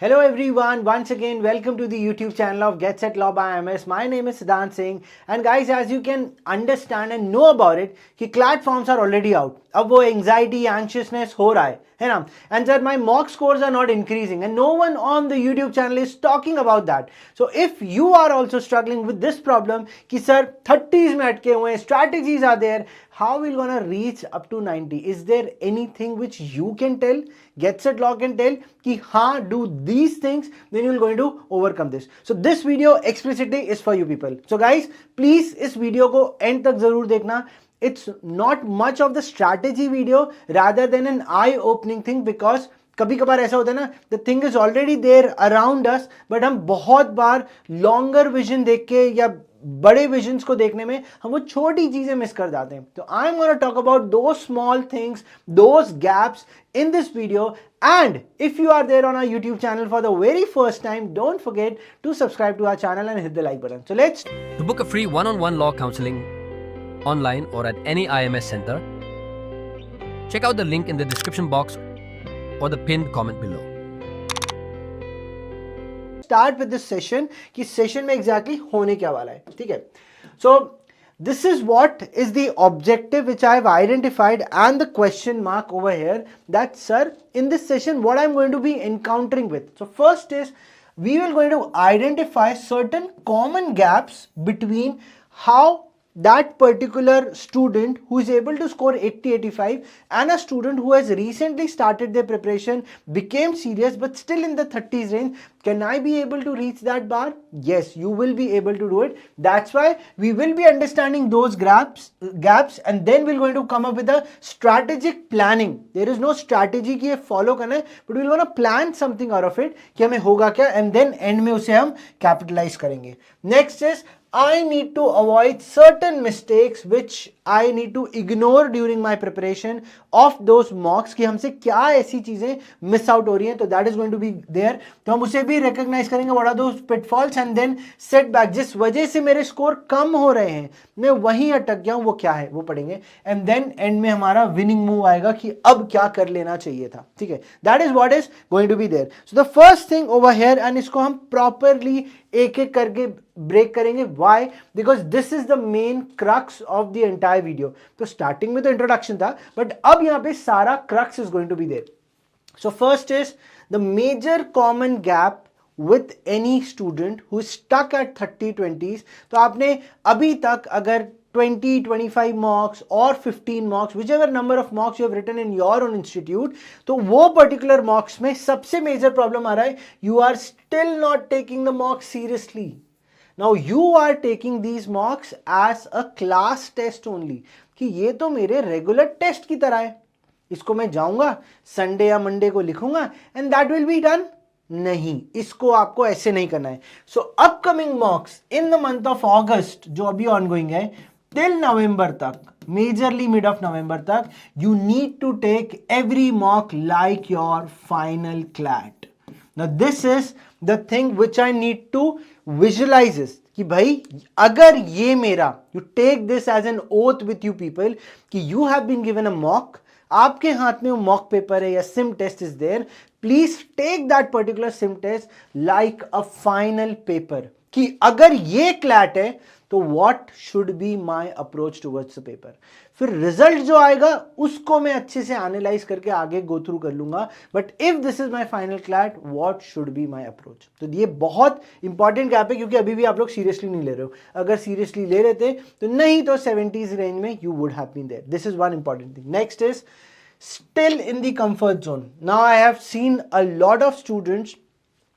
Hello everyone, once again welcome to the YouTube channel of Get Set Law by IMS. My name is Siddhant Singh and guys, as you can understand and know about it कि CLAT forms are already out. अब वो anxiety, anxiousness हो रहा है ना? And sir, my mock scores are not increasing and no one on the YouTube channel is talking about that. So if you are also struggling with this problem कि sir 30s में अटके हुए हैं, strategies are there, how we gonna reach up to 90? Is there anything which you can tell? Get Set Law can tell कि हाँ, do these things, then you're going to overcome this. So this video explicitly is for you people. So guys, please इस video को end तक जरूर देखना. It's not much of the strategy video rather than an eye-opening thing because कभी कभार ऐसा होता है ना, the thing is already there around us, but हम बहुत बार लॉन्गर विजन देख के या बड़े विजन्स को देखने में हम वो छोटी चीजें मिस कर जाते हैं. तो I am gonna talk about दो small things, those gaps in this video. And if you are there on our YouTube channel for the very first time, don't forget to subscribe to our channel and hit the like button. So let's To book a free one-on-one law counseling online or at any IMS center, check out the link in the description box or the pinned comment below. start with this session कि session में exactly होने क्या वाला है. ठीक है. So this is what is the objective which I have identified and the question mark over here that sir in this session what I am going to be encountering with. So first is we will going to identify certain common gaps between how that particular student who is able to score 80-85 and a student who has recently started their preparation, became serious but still in the 30s range. Can I be able to reach that bar? Yes, you will be able to do it. That's why we will be understanding those gaps and then we're going to come up with a strategic planning. There is no strategy कि ये follow करना है, but we're going to plan something out of it कि हमें होगा क्या, and then end में उसे हम capitalize करेंगे. Next is I need to avoid certain mistakes which I need to ignore during my preparation of those mocks कि हमसे क्या ऐसी चीजें miss out हो रही हैं. तो that is going to be there. तो हम उसे भी recognize करेंगे what are those pitfalls and then setback, जिस वजह से मेरे स्कोर कम हो रहे हैं, मैं वहीं अटक गया हूं, वो क्या है वो पढ़ेंगे. एंड देन एंड में हमारा विनिंग मूव आएगा कि अब क्या कर लेना चाहिए था. ठीक है, that is what is going to be there. So the first thing over here, and इसको हम प्रॉपरली एक एक करके ब्रेक करेंगे. Why? Because this is the main crux of the entire video. तो स्टार्टिंग में तो इंट्रोडक्शन था, बट अब यहां पे सारा crux is going to be there. So first is the major common gap with any student who is stuck at 30-20s. तो आपने अभी तक अगर 20-25 marks or 15 marks, whichever number of marks you have written in your own institute, तो वो particular marks में सबसे major problem आ रहा है, you are still not taking the marks seriously. Now you are taking these marks as a class test only, कि ये तो मेरे regular test की तरह है, इसको मैं जाऊंगा संडे या मंडे को लिखूंगा and that will be done. नहीं, इसको आपको ऐसे नहीं करना है. सो upcoming मॉक्स in the month of August जो अभी ऑनगोइंग है टिल नवंबर तक, मेजरली मिड ऑफ नवंबर तक, you need to take every mock like your final CLAT. Now this is the thing which I need to visualize कि भाई अगर ये मेरा, you take this as an oath with you people that you have been given a mock, आपके हाथ में वो mock paper है या sim test is there, please take that particular sim test like a final paper कि अगर ये CLAT है तो what should be my approach towards the paper. फिर रिजल्ट जो आएगा उसको मैं अच्छे से एनालाइज करके आगे गो थ्रू कर लूंगा, but if this is my final CLAT what should be my approach. तो ये बहुत इंपॉर्टेंट गैप है क्योंकि अभी भी आप लोग सीरियसली नहीं ले रहे हो. अगर सीरियसली ले रहे थे तो नहीं तो 70s रेंज में you would have been there. This is one important thing. Next is still in the comfort zone. Now I have seen a lot of students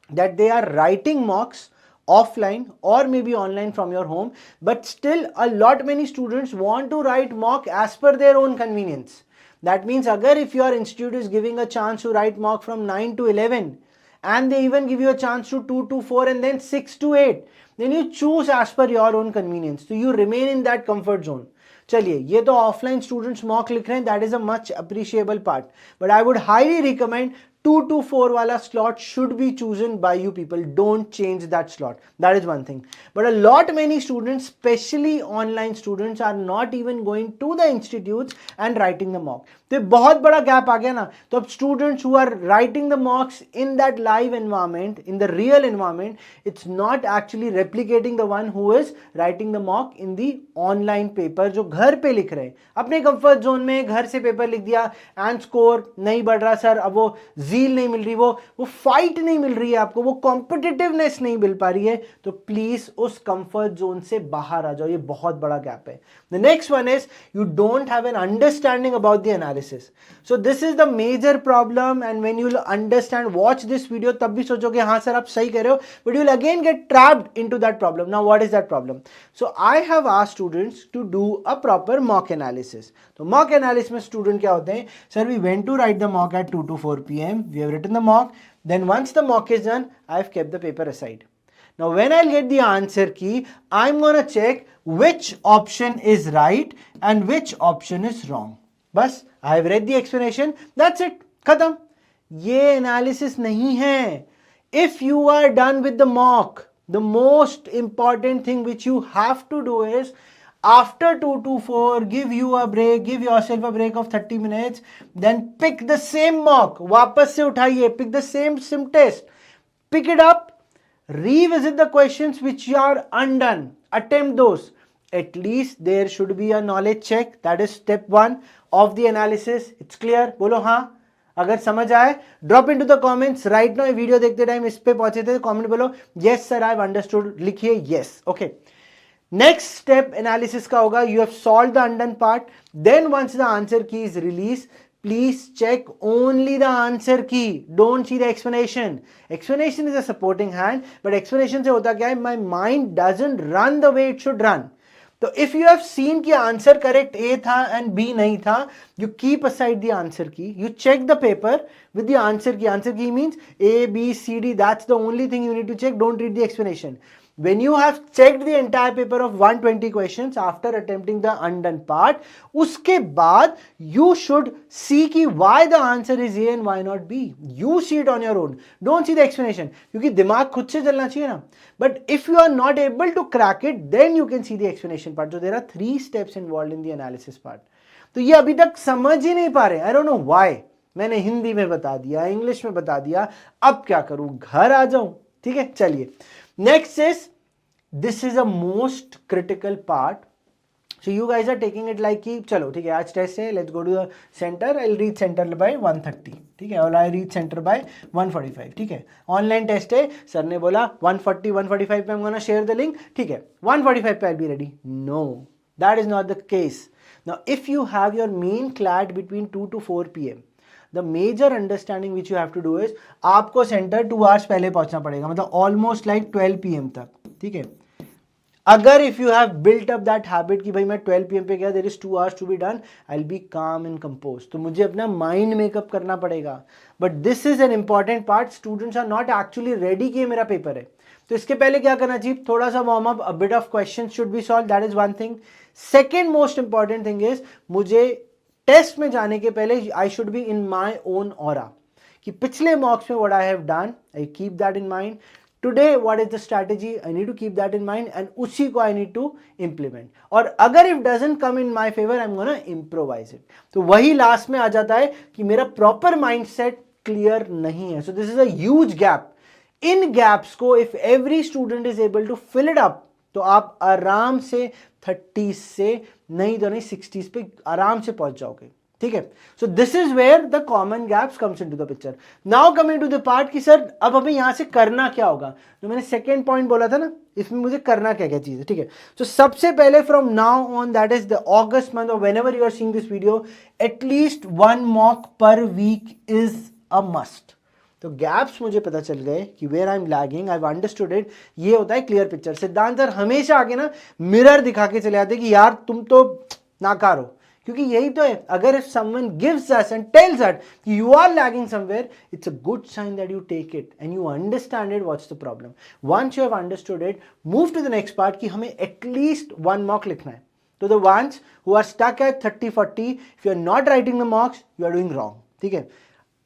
that they are writing mocks offline or maybe online from your home, but still a lot many students want to write mock as per their own convenience. That means agar if your institute is giving a chance to write mock from 9 to 11 and they even give you a chance to 2 to 4 and then 6 to 8, then you choose as per your own convenience. So you remain in that comfort zone. चलिए, ये तो offline students mock लिख रहे हैं, that is a much appreciable part, but I would highly recommend 2 to 4 वाला slot should be chosen by you people. Don't change that slot. That is one thing. But a lot many students, especially online students, are not even going to the institutes and writing the mock. तो बहुत बड़ा gap आ गया ना. तो अब students who are writing the mocks in that live environment, in the real environment, it's not actually replicating the one who is writing the mock in the online paper, जो घर पे लिख रहे हैं अपने कंफर्ट जोन में, घर से पेपर लिख दिया एंड स्कोर नहीं बढ़ रहा सर. अब वो जील नहीं मिल रही, वो फाइट नहीं मिल रही है आपको, वो कॉम्पिटिटिवनेस नहीं मिल पा रही है. तो प्लीज उस कंफर्ट जोन से बाहर आ जाओ. ये बहुत बड़ा गैप है. The next one is you don't have an understanding about the analysis. So this is the major problem. And when you will understand, watch this video, तब भी सोचोगे हाँ सर आप सही कह रहे हो, but you will again get trapped into that problem. Now what is that problem? So I have asked students to do a proper mock analysis. तो मॉक एनालिसिस में स्टूडेंट क्या होते हैं? Sir we went to write the mock at 2 to 4 PM. We have written the mock. Then once the mock is done, I've kept the paper aside. Now when I'll get the answer key, I'm gonna check which option is right and which option is wrong. बस I've read the explanation, that's it, खत्म. ये analysis नहीं है. If you are done with the mock, the most important thing which you have to do is after 2 to 4, give you a break, give yourself a break of 30 minutes, then pick the same mock, वापस से उठाइए, pick the same sim test, pick it up, revisit the questions which are undone, attempt those. At least there should be a knowledge check. That is step 1 of the analysis. It's clear? बोलो हाँ. अगर समझ आए drop into the comments right now. Video देखते time इस पे पहुंचे थे, कमेंट बोलो yes sir I have understood, लिखिए yes. Okay. Next step analysis का होगा, you have solve the undone part. Then once the answer key is release, please check only the answer key, don't see the explanation. Explanation is a supporting hand, but explanation से होता क्या है, my mind doesn't run the way it should run. तो if you have seen कि answer correct A था and B नहीं था, you keep aside the answer key, you check the paper with the answer key. Answer key means A B C D, that's the only thing you need to check. Don't read the explanation. When you have checked the entire paper of 120 questions after attempting the undone part, उसके बाद you should see कि why the answer is A and why not B. You see it on your own. Don't see the explanation. क्योंकि दिमाग खुद से चलना चाहिए ना. But if you are not able to crack it, then you can see the explanation part. So there are 3 steps involved in the analysis part. तो ये अभी तक समझ ही नहीं पा रहे. I don't know why. मैंने हिंदी में बता दिया, इंग्लिश में बता दिया, अब क्या करूं, घर आ जाऊं. ठीक है, चलिए. Next is, this is a most critical part. So you guys are taking it like कि चलो ठीक है आज टेस्ट है, let's go to the center. I'll reach center by 1:30. ठीक है, और I reach center by 1:45. ठीक है, ऑनलाइन टेस्ट है, सर ने बोला 1:40 1:45 पे I'm gonna share the link. ठीक है, 1:45 पे I'll be ready. No, that is not the case. Now if you have your main clad between 2 to 4 PM, the major understanding which you have to do is आपको centre 2 hours पहले पहुंचना पड़ेगा, मतलब almost like 12 PM तक. ठीक है, अगर if you have built up that habit कि भाई मैं 12 PM पे गया, there is 2 hours to be done, I will be calm and compose, तो मुझे अपना माइंड मेकअप करना पड़ेगा. But this is an important part. Students are not actually ready कि मेरा पेपर है, तो इसके पहले क्या करना चाहिए, थोड़ा सा warm up, a bit of question should be solve. That is one thing. Second most important thing is, मुझे टेस्ट में जाने के पहले I should be in my own aura, कि पिछले मॉक्स में what I have done, I keep that in mind. Today what is the strategy, I need to keep that in mind and उसी को I need to implement. और अगर if doesn't come in my favour, I am gonna improvise it. तो वही last में आ जाता है कि मेरा प्रॉपर माइंडसेट क्लियर नहीं है. So this is a huge gap. इन गैप्स को if every student is able to fill it up, तो आप आराम से 30 से नहीं तो नहीं 60s पे आराम से पहुंच जाओगे. ठीक है, so this is where the common gaps comes into the picture. Now coming to the part कि सर अब हमें यहां से करना क्या होगा. जो मैंने सेकेंड पॉइंट बोला था ना, इसमें मुझे करना क्या क्या चीज है. ठीक है, तो सबसे पहले from now on, that is the August month, और whenever you are seeing this video, at least 1 mock per week is a must. तो गैप्स मुझे पता चल गए कि where I am lagging, I have understood it. ये होता है क्लियर पिक्चर. सिद्धांत सर हमेशा आगे ना मिरर दिखा के चले आते कि यार तुम तो नाकार हो, क्योंकि यही तो है. अगर if someone gives us and tells us कि you are lagging somewhere, it's a good sign that you take it and you understand it, what's the problem. Once you have understood it, move to the next part कि हमें at least 1 mock लिखना है. तो the ones who are stuck at 30-40, if you are not writing the mocks, you are doing wrong. ठीक है,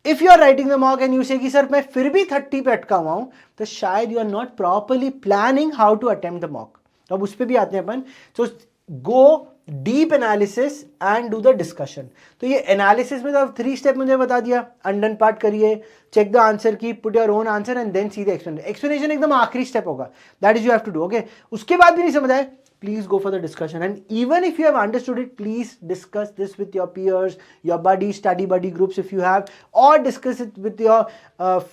if you are writing the mock and you say कि sir मैं फिर भी 30 पे अटका हुआ हूं, तो शायद you are not properly planning how to attempt the mock. तो अब उस पर भी आते हैं अपन. तो go deep analysis and do the discussion. तो ये एनालिसिस में तो 3 स्टेप मुझे बता दिया, अंडन पार्ट करिए, check the answer key, put your own answer and then see the explanation. Explanation एकदम आखिरी स्टेप होगा, that is you have to do. Okay, उसके बाद भी नहीं समझ आए, please go for the discussion, and even if you have understood it, please discuss this with your peers, your buddies, study buddy groups if you have, or discuss it with your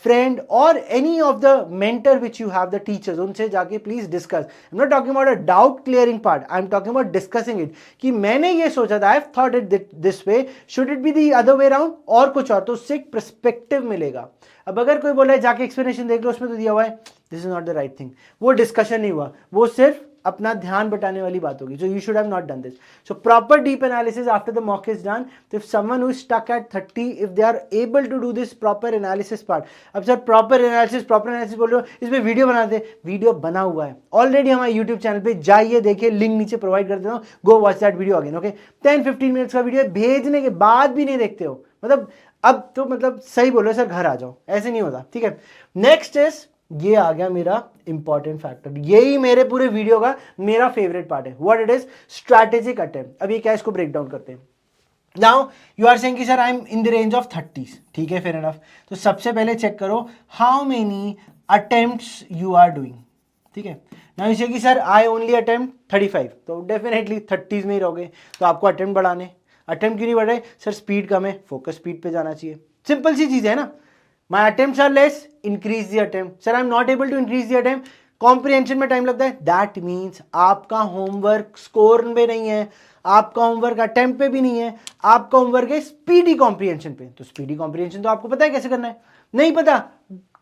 friend or any of the mentor which you have, the teachers, unse jaake please discuss. I'm not talking about a doubt clearing part, I'm talking about discussing it कि मैंने ये सोचा था, I've thought it this way, should it be the other way around और कुछ और, तो उससे एक perspective मिलेगा। अब अगर कोई बोला है जाके एक्सप्लेनेशन देख लो, उसमें तो दिया हुआ है this is not the right thing, वो डिस्कशन नहीं हुआ, वो सिर्फ अपना ध्यान बटाने वाली बात होगी। So you should have not done this. So proper deep analysis after the mock is done. तो if someone who is stuck at 30, if they are able to do this proper analysis part. अब sir proper analysis बोल रहे हो, इसमें video बना दे, video बना हुआ है ऑलरेडी हमारे यूट्यूब चैनल पे, जाइए देखिए, लिंक नीचे प्रोवाइड कर देता हूँ, go watch that video again. Okay, 10-15 minutes का वीडियो भेजने के बाद भी नहीं देखते हो, मतलब अब तो मतलब सही बोलो सर घर आ जाओ, ऐसे नहीं होता। ठीक है, नेक्स्ट इज, ये आ गया मेरा इंपॉर्टेंट फैक्टर, यही मेरे पूरे वीडियो का मेरा फेवरेट पार्ट है, what it is, strategic attempt. अब ये क्या, इसको ब्रेक डाउन करते हैं। नाउ यू आर सेइंग कि sir I M in the range of 30s, ठीक है, फेयर एनफ। तो सबसे पहले चेक करो how many attempts you are doing, ठीक है। नाउ यू से कि सर आई ओनली अटेम्प्ट 35, तो डेफिनेटली 30s में ही रहोगे, तो आपको अटेम्प्ट बढ़ाने। अटेम्प्ट क्यों नहीं बढ़ रहे सर, स्पीड कम है, फोकस स्पीड पे जाना चाहिए, सिंपल सी चीज है ना। My attempts are less, increase the attempt. Sir, I'm not able to increase the attempt. Comprehension में टाइम लगता है, that means आपका होमवर्क स्कोर पे नहीं है, आपका होमवर्क अटेम्प्ट पे भी नहीं है, आपका होमवर्क है स्पीडी कॉम्प्रिहेंशन पे। तो स्पीडी कॉम्प्रिहेंशन तो आपको पता है कैसे करना है, नहीं पता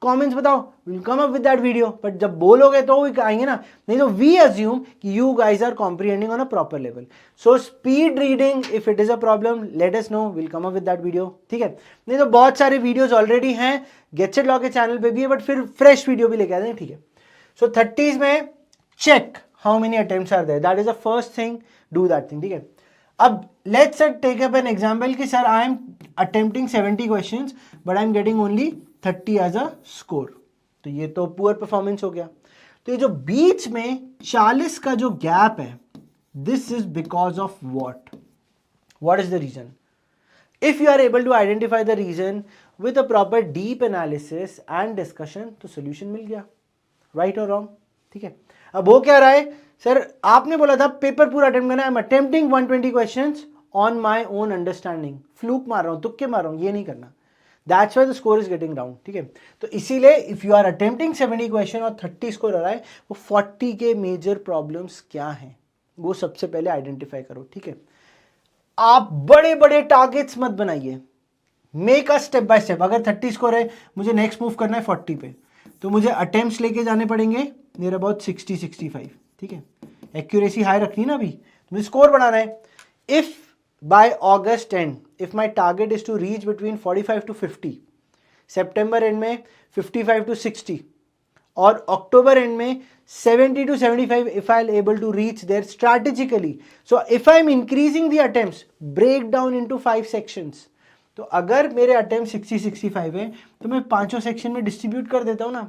कमेंट्स बताओ, will come up with that video, but जब बोलोगे तो वो आएंगे ना, नहीं तो वी अज्यूम कि you guys are comprehending on a proper level. So speed reading if it is a problem, let us know, will come up with that video, ठीक है। नहीं तो बहुत सारे वीडियोस ऑलरेडी हैं, गेट सेट लॉ के channel पे भी है, बट फिर फ्रेश वीडियो भी लेके आते हैं, ठीक है। सो 30s में check how many attempts are there, that is the first thing, do that thing, ठीक है। अब let's take up an example कि sir I am attempting 70 questions but I am getting only 30 as a score, तो ये तो poor performance हो गया। तो ये जो बीच में 40 का जो गैप है, this is because of what is the reason. If you are able to identify the reason with a proper deep analysis and discussion, तो सोल्यूशन मिल गया, राइट और रॉन्ग, ठीक है। अब वो क्या रहा है सर, आपने बोला था पेपर पूरा अटेम्प्ट करना है, आई am attempting 120 questions on my own understanding, fluke मार रहा हूं, तुक्के मार रहा हूं, ये नहीं करना, that's why the score is getting down, ठीक है। तो इसीलिए if you are attempting 70 question और 30 स्कोर आ रहा है, वो 40 के मेजर प्रॉब्लम्स क्या हैं वो सबसे पहले आइडेंटिफाई करो, ठीक है। आप बड़े बड़े टारगेट्स मत बनाइए, make a step by step. अगर 30 स्कोर है, मुझे नेक्स्ट मूव करना है 40 पे, तो मुझे अटेम्प्ट्स लेके जाने पड़ेंगे नियर अबाउट 60-65, ठीक है। एक्यूरेसी हाई रखनी ना, अभी तो मुझे स्कोर बढ़ाना है। If by August end, if my target is to reach between 45 to 50, September end में 55 to 60 और October end में 70 to 75, if I'll able to reach there strategically. So if I'm increasing the attempts, break down into 5 sections. तो अगर मेरे attempt 60-65 है, तो मैं 5 section में डिस्ट्रीब्यूट कर देता हूँ ना।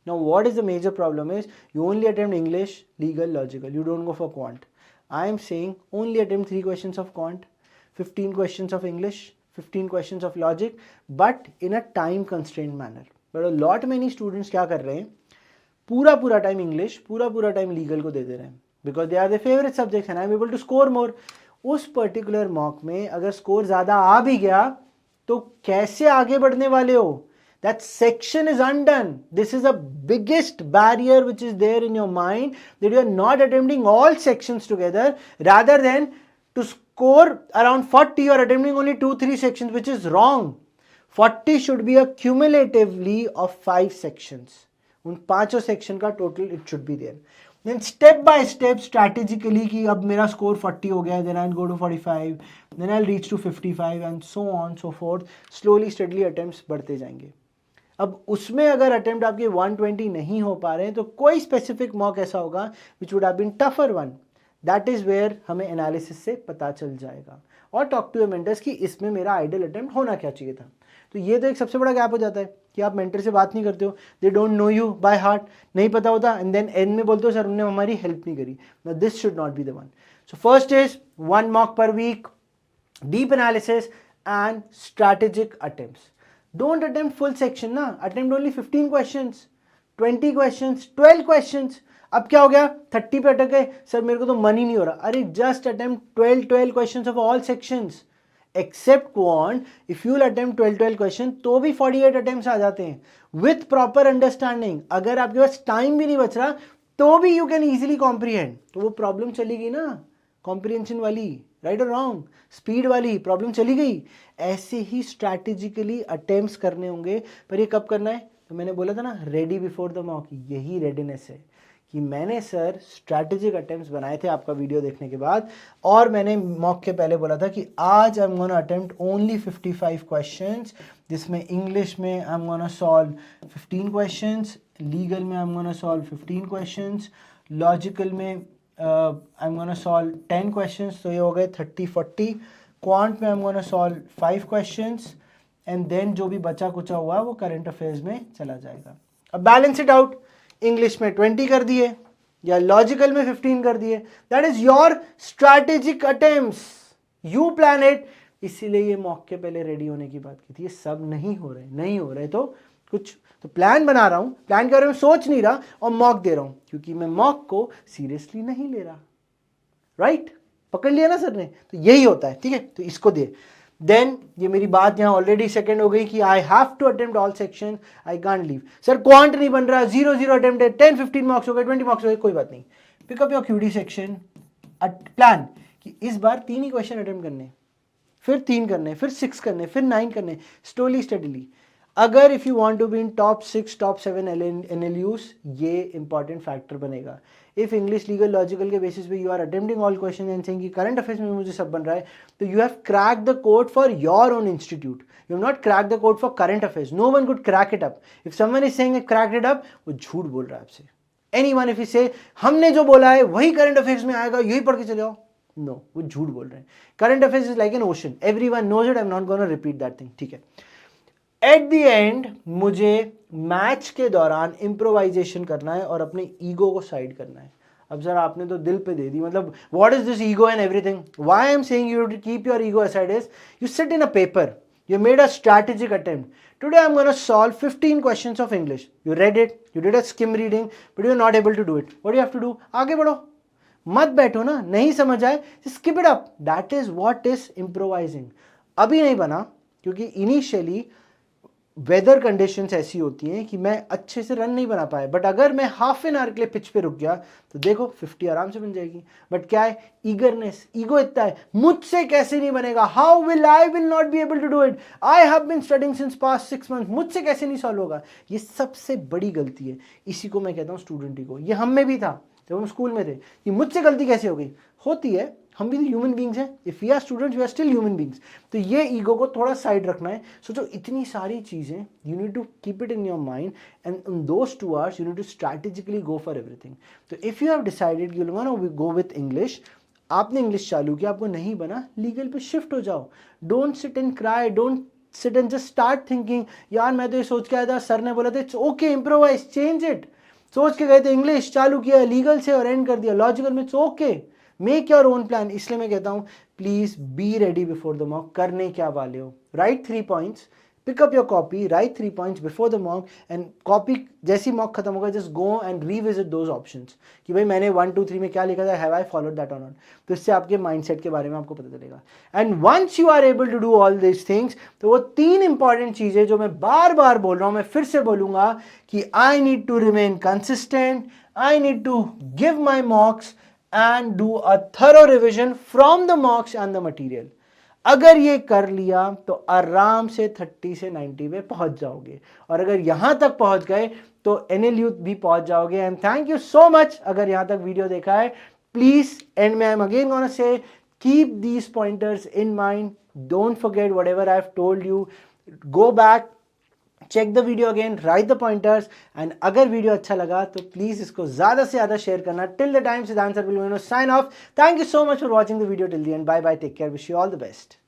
Now what is the major problem is, you only attempt English, legal, logical, you don't go for quant. I am saying only attempt 3 questions of quant, 15 questions of English, 15 questions of logic, but in a time constrained manner. But a lot many students क्या कर रहे हैं, पूरा time English, पूरा time legal को दे दे रहे हैं, because they are the favourite subjects and I am able to score more. उस पर्टिकुलर मॉक में अगर स्कोर ज्यादा आ भी गया तो कैसे आगे बढ़ने वाले हो, that section is undone. This is the biggest barrier which is there in your mind, that you are not attempting all sections together, rather than to score around 40 you are attempting only 2-3 sections, which is wrong. 40 should be a cumulatively of 5 sections. उन 5 section का total it should be there. Then step by step strategically कि अब मेरा score 40 हो गया है, then I go to 45, then I reach to 55 and so on so forth, slowly steadily attempts बढ़ते जाएंगे। अब उसमें अगर अटेम्प्ट आपके 120 नहीं हो पा रहे हैं, तो कोई स्पेसिफिक मॉक ऐसा होगा which would have been tougher one, that is where हमें एनालिसिस से पता चल जाएगा। और टॉक टू योर मेंटर्स कि इसमें मेरा आइडियल अटेम्प्ट होना क्या चाहिए था। तो ये तो एक सबसे बड़ा गैप हो जाता है कि आप मेंटर से बात नहीं करते हो, they don't know you by heart, नहीं पता होता, एंड देन एंड में बोलते हो सर उन्होंने हमारी हेल्प नहीं करी। Now this should not be the one. So first is 1 mock per week, deep analysis and strategic attempts. Don't attempt full section ना, attempt only 15 questions, 20 questions, 12 questions. अब क्या हो गया, 30 पे अटक गए, सर मेरे को तो मन ही नहीं हो रहा. अरे just attempt 12 questions of all sections except quant. If you will attempt 12 question तो भी 48 अटेम्प्ट्स आ जाते हैं विथ प्रॉपर अंडरस्टैंडिंग. अगर आपके पास टाइम भी नहीं बच रहा तो भी यू कैन इजीली कॉम्प्रीहेंड. तो वो प्रॉब्लम चली गई ना, कॉम्प्रीहेंशन वाली, राइट और रॉन्ग, स्पीड वाली प्रॉब्लम चली गई. ऐसे ही स्ट्रैटेजिकली अटेम्प्ट्स करने होंगे. पर ये कब करना है, तो मैंने बोला था ना, रेडी बिफोर द मॉक. यही रेडीनेस है कि मैंने सर स्ट्रैटेजिक अटेम्प्ट्स बनाए थे आपका वीडियो देखने के बाद, और मैंने मॉक के पहले बोला था कि आज I am gonna attempt only 55 questions, जिसमें इंग्लिश में I am gonna solve 15 questions, legal में I am gonna solve 15 questions, logical में I am gonna solve 10 questions, तो ये हो गए 30-40. क्वांट में I am gonna solve 5 questions, and then जो भी बचा कुचा हुआ वो करंट अफेयर्स में चला जाएगा. अब बैलेंस इट आउट, इंग्लिश में 20 कर दिए या लॉजिकल में 15 कर दिए. That is your strategic attempts, you plan it. इसीलिए ये मॉक के पहले रेडी होने की बात की थी. ये सब नहीं हो रहे तो कुछ तो प्लान बना रहा हूं, प्लान के बारे में सोच नहीं रहा और मॉक दे रहा हूं, क्योंकि मैं मॉक को सीरियसली नहीं ले रहा. राइट, पकड़ लिया ना सर ने. तो यही होता है, ठीक है. तो इसको दे. देन ये मेरी बात यहाँ ऑलरेडी सेकंड हो गई कि I have to attempt all section, I can't leave. Sir quant नहीं बन रहा, 0 अटेम्प्ट है, 10-15 मार्क्स हो गए, 20 मार्क्स हो गए, कोई बात नहीं. Pickup your QD section, plan कि इस बार 3 ही क्वेश्चन अटेम्प्ट करने, फिर 3 करने, फिर 6 करने, फिर 9 करने, स्लोली स्टडीली. अगर if you want to be in top 6 top 7 NLUs, ये इंपॉर्टेंट फैक्टर बनेगा. इफ इंग्लिश लीगल लॉजिकल के बेसिस पे you are attempting all question and saying कि करंट अफेयर्स में मुझे सब बन रहा है, तो you have crack the code for your own institute. You have not crack the code for current affairs. No one could crack it up. If someone is saying crack it up, वो झूठ बोल रहा है आपसे. Anyone if you से हमने जो बोला है वही करंट अफेयर्स में आएगा, यही पढ़ के चले आओ, नो, वो झूठ बोल रहे हैं. Current affairs is like an ocean, everyone knows it, I am not gonna repeat that thing, ठीक है. एट द एंड मुझे मैच के दौरान इम्प्रोवाइजेशन करना है और अपने ईगो को साइड करना है. अब सर आपने तो दिल पे दे दी, मतलब what is this ego and everything. Why I am saying you to keep your ego aside is you sit in a paper, you made a strategic attempt. Today I'm going to solve 15 questions of English. You read it, you did a skim reading, but you're not able to do it. What do you have to do? आगे बढ़ो, मत बैठो ना, नहीं समझ आए, skip it up. That is what is improvising. अभी नहीं बना क्योंकि इनिशियली वेदर कंडीशंस ऐसी होती हैं कि मैं अच्छे से रन नहीं बना पाया. बट अगर मैं हाफ एन आवर के लिए पिच पे रुक गया तो देखो 50 आराम से बन जाएगी. बट क्या है, ईगरनेस, ईगो इतना है, मुझसे कैसे नहीं बनेगा, how will I will not be able to do it, I have been studying since past 6 months, मुझसे कैसे नहीं सॉल्व होगा. ये सबसे बड़ी गलती है. इसी को मैं कहता हूँ स्टूडेंट ईगो. ये हम में भी था जब हम स्कूल में थे कि मुझसे गलती कैसे हो गई. होती है, हम भी ह्यूमन बींग्स हैं. If we are students we are still human beings. तो ये ईगो को थोड़ा साइड रखना है. सोचो इतनी सारी चीज़ें, you need to keep it in your mind and in those 2 hours you need to strategically go for everything. तो if you have decided you want to go with English, आपने इंग्लिश चालू किया, आपको नहीं बना, लीगल पे shift हो जाओ. Don't sit and cry, don't sit and just start thinking यार मैं तो ये सोच के आया था, सर ने बोला था it's okay, improvise, change it. सोच के गए थे, इंग्लिश चालू किया, लीगल से और एंड कर दिया, लॉजिकल में it's okay. Make your own plan. इसलिए मैं कहता हूँ please be ready before the mock. करने क्या वाले हो, right 3 points, pick up your copy, right 3 points before the mock, and copy जैसी मॉक खत्म होगा just go and revisit those options कि भाई मैंने 1 2 3 में क्या लिखा था, हैव आई फॉलोड दैट और नॉट. तो इससे आपके माइंडसेट के बारे में आपको पता चलेगा. And once you are able to do all this things, तो वो 3 इंपॉर्टेंट चीजें जो मैं बार बार बोल रहा हूं, मैं फिर से बोलूंगा कि I need to remain consistent, I need to give my mocks and do a thorough revision from the mocks and the material. अगर ये कर लिया तो आराम से 30 से 90 पे पहुंच जाओगे. और अगर यहां तक पहुंच गए तो NLU भी पहुंच जाओगे. And thank you so much अगर यहां तक वीडियो देखा है. प्लीज एंड में I am again gonna say keep these pointers in mind. Don't forget whatever I have told you. Go back, check the video again, write the pointers. And अगर video अच्छा लगा तो please इसको ज्यादा से ज्यादा share करना. Till the time Siddhant sir will sign off. Thank you so much for watching the video till the end. Bye bye, take care, wish you all the best.